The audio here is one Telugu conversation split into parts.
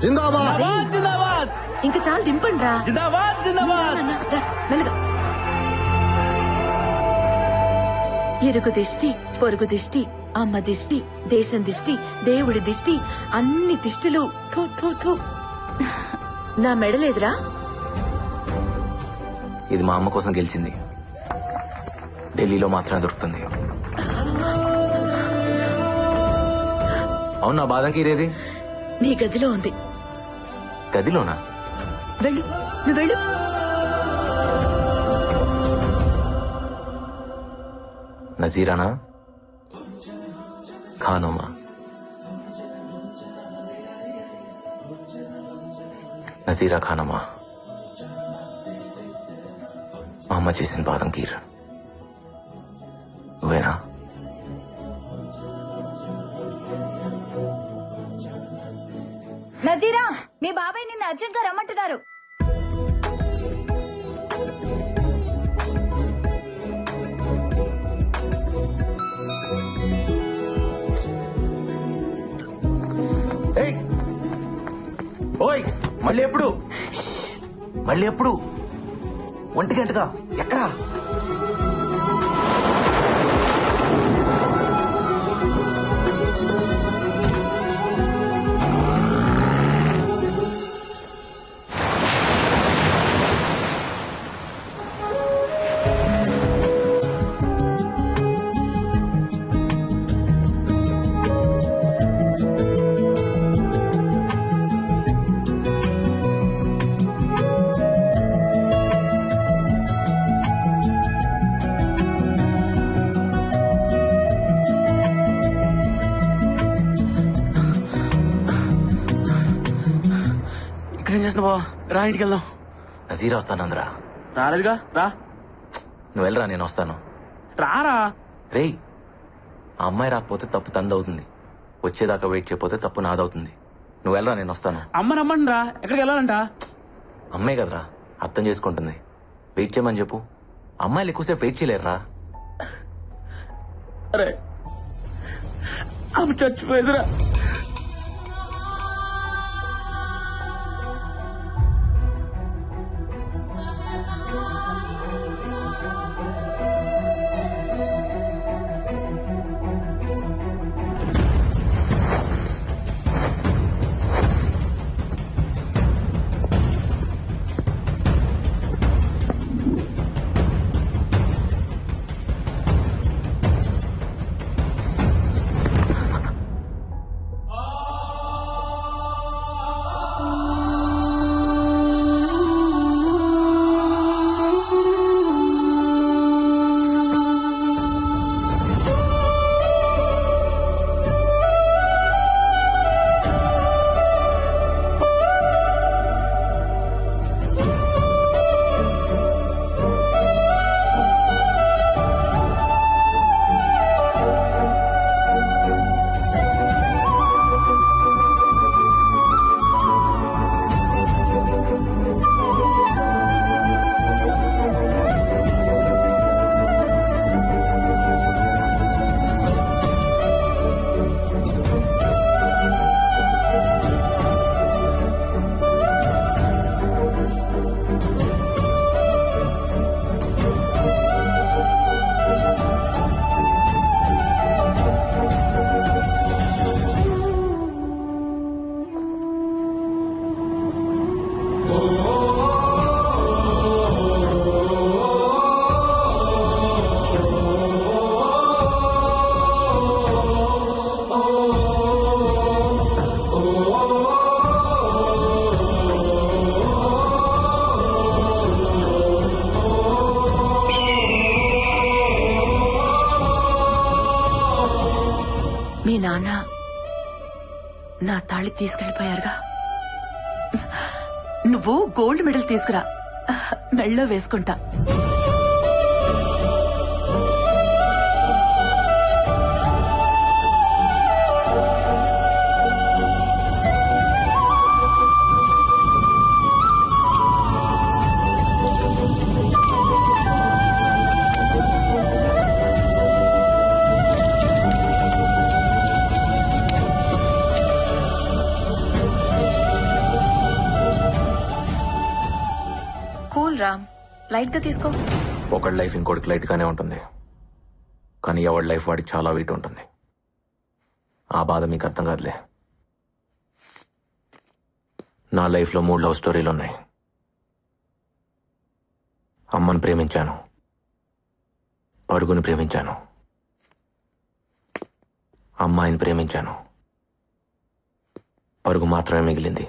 జిందాబాద్ జిందాబాద్. ఇంకా చాలా దింపండి రా. జిందాబాద్ జిందాబాద్. మెల్లగా. ఇరుగు దిష్టి, పొరుగు దిష్టి, అమ్మ దిష్టి, దేశం దిష్టి, దేవుడి దిష్టి, అన్ని దిష్టిలు. థు, థు, థు. నా మెడలేదురా. ఇది మా అమ్మ కోసం గెలిచింది. ఢిల్లీలో మాత్రమే దొరుకుతుంది. అవునా బాదం కీరేది? నీ గదిలో ఉంది. గదిలోనా? వెళ్ళు, నువ్వు వెళ్ళు. నజీరానా ఖానమ్మా? నజీరా ఖానమ్మా, మా అమ్మ చేసిన బాదం కీర్ నువ్వేనా? నజీరా, మీ బాబాయ్ నిన్ను అర్జెంట్ గా రమ్మంటున్నారు. ఏయ్! ఓయ్, మళ్ళీ ఎప్పుడు? మళ్ళీ ఎప్పుడు? 1 గంటగా ఎక్కడా? ఇక్కడేం చేస్తున్నావా? రా, ఇంటికి వెళ్దాం. నజీరా వస్తానందరా. రాలేదుగా, రా. నువ్వు వెళ్ళరా, నేను వస్తాను. రారా. రేయ్, ఆ అమ్మాయి రాకపోతే తప్పు తందవుతుంది. వచ్చేదాకా వెయిట్ చేయకపోతే తప్పు నాదవుతుంది. నువ్వు వెళ్ళరా, నేను వస్తాను. అమ్మ రమ్మండి రా. ఎక్కడికి వెళ్ళాలంట? అమ్మాయి కదరా, అర్థం చేసుకుంటుంది. వెయిట్ చేయమని చెప్పు. అమ్మాయిలు ఎక్కువసేపు వెయిట్ చేయలేరురా. అరే, అమ్మ చచ్చిపోయేదిరా. మీ నాన్న నా తాళి తీసుకెళ్లిపోయారుగా. నువ్వు గోల్డ్ మెడల్ తీసుకురా, మెళ్ళో వేసుకుంటా. కూల్ రామ్, లైట్ గా తీసుకో. ఒకడి లైఫ్ ఇంకోటికి లైట్ గానే ఉంటుంది, కానీ ఎవడి లైఫ్ వాడికి చాలా వెయిట్ ఉంటుంది. ఆ బాధ మీకు అర్థం కాదులే. నా లైఫ్లో 3 లవ్ స్టోరీలు ఉన్నాయి. అమ్మని ప్రేమించాను, పరుగుని ప్రేమించాను, అమ్మాయిని ప్రేమించాను. పరుగు మాత్రమే మిగిలింది.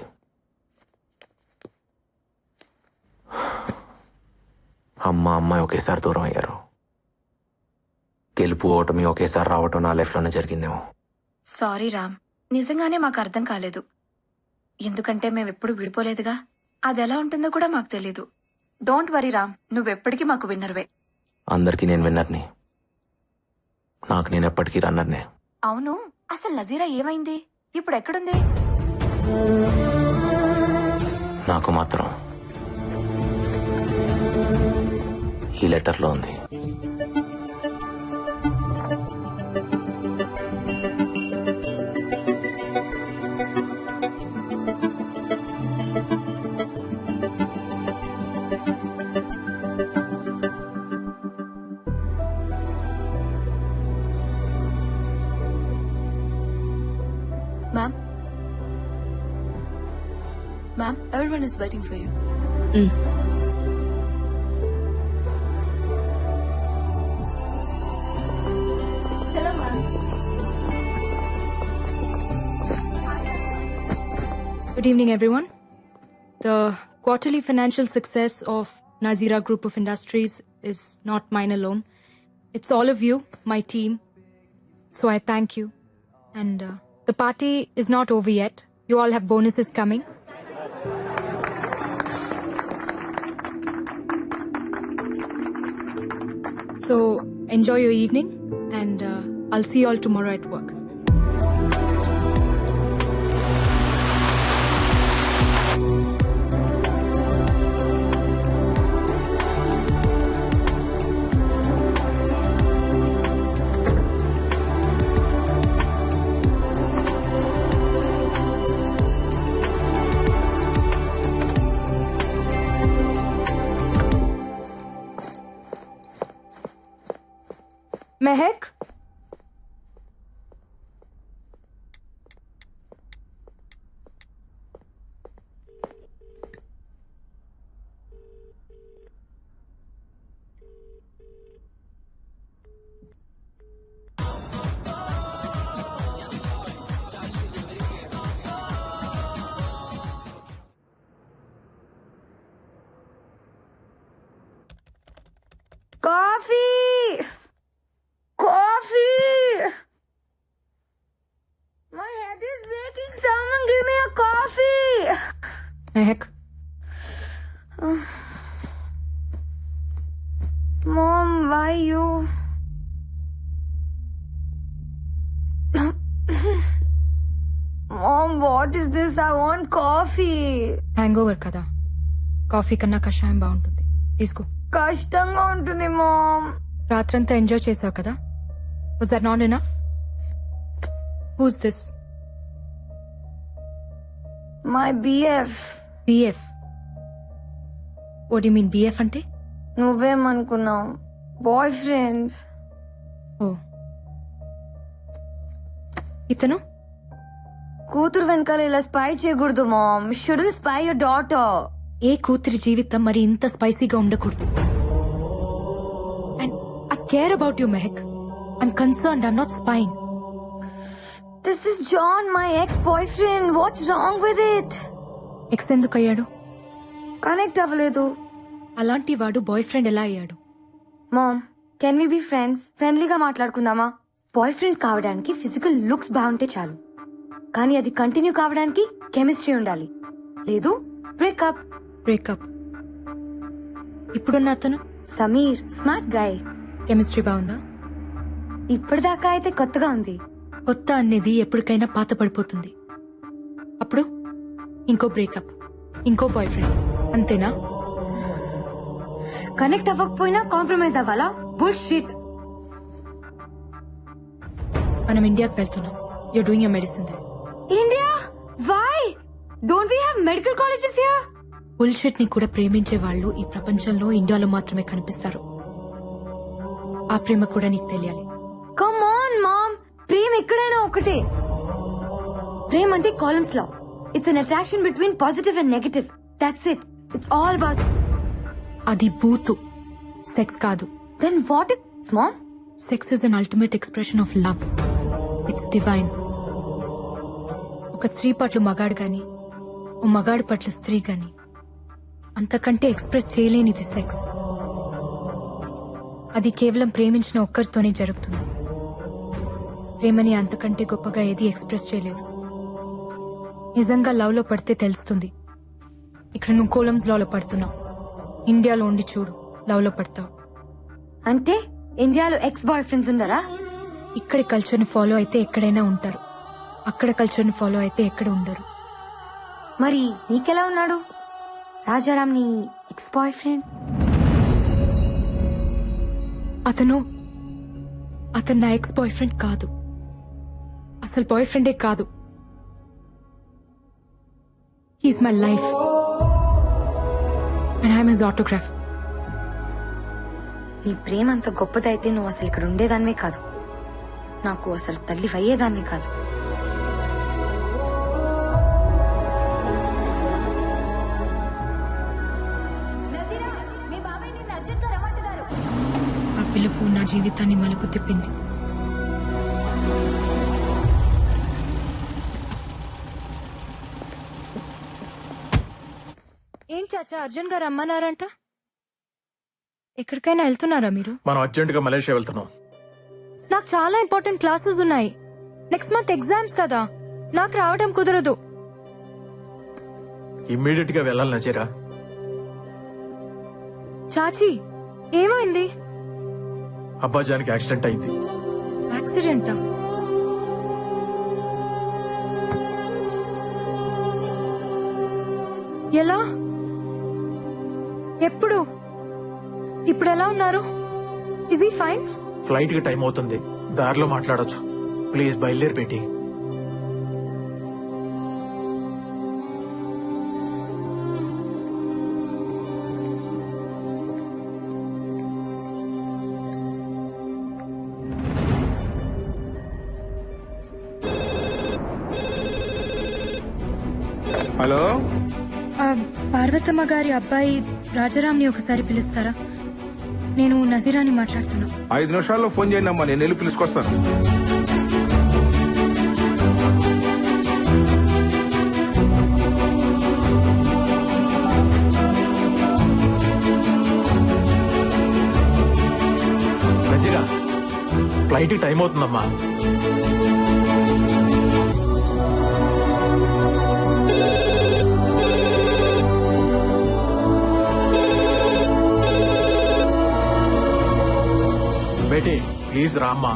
అమ్మాయి ఒకేసారి దూరం అయ్యారు. గెలుపు ఓటమి ఒకేసారి రావటం నా లైఫ్లోనే జరిగిందేమో. సారీ రామ్, నిజంగానే మాకు అర్థం కాలేదు. ఎందుకంటే మేమెప్పుడు విడిపోలేదుగా. అది ఎలా ఉంటుందో కూడా మాకు తెలీదు. డోంట్ వరీ రామ్, నువ్వెప్పటికీ మాకు విన్నర్వే. అందరికీ నేను విన్నర్ని, నాకు నేను ఎప్పటికీ రన్నర్నే. అవును, అసలు నజీరా ఏమైంది? ఇప్పుడు ఎక్కడుంది? నాకు మాత్రం ఈ లెటర్లో ఉంది. Ma'am, everyone is waiting for you. Good evening, everyone. The quarterly financial success of Nazira Group of Industries is not mine alone. It's all of you, my team. So I thank you. And the party is not over yet. You all have bonuses coming. So enjoy your evening, and I'll see you all tomorrow at work. Mehak? Coffee! Coffee! My head is breaking. Someone give me a coffee! Mehak? Mom, why you? Mom, what is this? I want coffee. Hangover kada. Coffee కన్నా కషాయం బాగుంటుంది. తీసుకో. కష్టంగా ఉంటుంది మామ్. రాత్రంతా ఎంజాయ్ చేసావు కదా. Was that not enough? Who's this? My BF. BF? What you mean BF అంటే? నువ్వేమనుకున్నావు? Boyfriend. ఓ. ఇతను? కూతురు వెనకాల ఇలా స్పై చేయకూడదు mom. Shouldn't spy your daughter. ఏ కూతురి జీవితం మరి ఇంత స్పైసీగా ఉండకూడదు. And I care about you Mehak. I'm concerned. I'm not spying. This is John, my ex boyfriend. What's wrong with it? Ex ఎందుకు అయ్యాడు? కనెక్ట్ అవ్వలేదు. అలాంటి వాడు బాయ్ ఫ్రెండ్ ఎలా అయ్యాడు? Mom, can we be friends? ఫ్రెండ్లీగా మాట్లాడుకుందామా? బాయ్ ఫ్రెండ్ కావడానికి ఫిజికల్ లుక్స్ బాగుంటే చాలు, కానీ అది కంటిన్యూ కావడానికి కెమిస్ట్రీ ఉండాలి. లేదు బ్రేకప్. బ్రేకప్. ఇప్పుడున్న అతను? Sameer, smart guy. కెమిస్ట్రీ బాగుందా? ఇప్పటిదాకా అయితే కొత్తగా ఉంది. కొత్త అనేది ఎప్పటికైనా పాత పడిపోతుంది. అప్పుడు ఇంకో బ్రేకప్, ఇంకో బాయ్ ఫ్రెండ్, అంతేనా? కనెక్ట్ అవ్వకపోయినా కాంప్రమైజ్ అవ్వాలా? బుల్షిట్. మనం ఇండియాకి వెళ్తున్నాం. You're doing your medicine there. India? Why? Don't we have medical colleges here? Bullshit ని కూడా ప్రేమించే వాళ్ళు ఈ ప్రపంచంలో ఇండియాలో మాత్రమే కనిపిస్తారు. ఆ ప్రేమ కూడా నీకు తెలియాలి. కమ్ ఆన్ మామ్, ప్రేమ ఎక్కడైనా ఒకటే. ప్రేమ అంటే Coulomb's law. It's an attraction between positive and negative. That's it. It's all about. అది బూతు, సెక్స్ కాదు. Then what it's mom? Sex is an ultimate expression of love. It's divine. ఒక స్త్రీ పట్ల మగాడు గాని, ఓ మగాడు పట్ల స్త్రీ గాని అంతకంటే ఎక్స్ప్రెస్ చేయలేనిది సెక్స్. అది కేవలం ప్రేమించిన ఒక్కరితోనే జరుగుతుంది. ప్రేమని అంతకంటే గొప్పగా ఏది ఎక్స్ప్రెస్ చేయలేదు. నిజంగా లవ్ లో పడితే తెలుస్తుంది. ఇక్కడ నువ్వు కోలమ్స్ లో పడుతున్నావు. ఇండియాలో ఉండి చూడు, లవ్ లో పడతావు. అంటే ఇండియాలో ఎక్స్ బాయ్ ఫ్రెండ్స్ ఉండరా? ఇక్కడి కల్చర్ ని ఫాలో అయితే ఎక్కడైనా ఉంటారు, అక్కడ కల్చర్ ని ఫాలో అయితే ఎక్కడ ఉండరు. మరి నీకెలా ఉన్నాడు రాజారాం, నీ ఎక్స్ బాయ్ ఫ్రెండ్? అతను నా ఎక్స్ బాయ్ ఫ్రెండ్ కాదు. అసలు బాయ్ ఫ్రెండే కాదు. He's my life and I'm his autograph. నీ ప్రేమ అంత గొప్పదైతే నువ్వు అసలు ఇక్కడ ఉండేదానివే కాదు. నాకు అసలు తల్లి అయ్యేదానివే కాదు. ఆ పిలుపు నా జీవితాన్ని మలుపు తిప్పింది. ఏం చాచా, అర్జున్ గారు రమ్మన్నారంట? ఎక్కడికైనా వెళ్తున్నారా మీరు? మనం అర్జెంట్ గా మలేషియా వెళ్తున్నాం. నాకు చాలా ఇంపార్టెంట్ క్లాసెస్ ఉన్నాయి. నెక్స్ట్ మంత్ ఎగ్జామ్స్ కదా, నాకు రావడం కుదరదు. ఇమ్మీడియట్ గా వెళ్ళాలి నజీరా. చాచి, ఏమైంది? అబ్బాజానికి యాక్సిడెంట్ అయింది. యాక్సిడెంటా? ఎలా? ఎప్పుడు? ఇప్పుడు ఎలా ఉన్నారు? Is he fine? ఫ్లైట్ కి టైం అవుతుంది, దారిలో మాట్లాడొచ్చు. ప్లీజ్ బయలుదేరి పెట్టి. హలో, పార్వతమ్మ గారి అబ్బాయి రాజారాంని ఒకసారి పిలుస్తారా? నేను నజీరాని మాట్లాడుతున్నా. 5 నిమిషాల్లో ఫోన్ చేయండి అమ్మా, నేను వెళ్ళి పిలుచుకొస్తాను. నజీరా, ఫ్లైట్ కి టైం అవుతుందమ్మా. బేటీ ప్లీజ్ రామ్మా.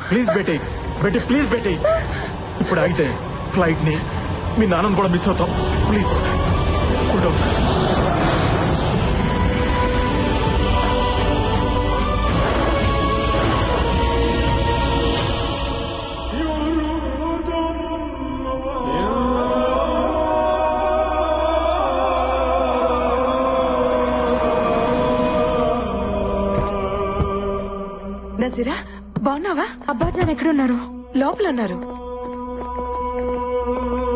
Please Beti, Beti please Beti. ఇప్పుడు ఆగితే ఫ్లైట్ ని మీ నాన్నను కూడా మిస్ అవుతాం. Please cool down. నజీరా, బాగున్నావా? అబ్బాజాన్ ఎక్కడున్నారు? లోపల ఉన్నారు.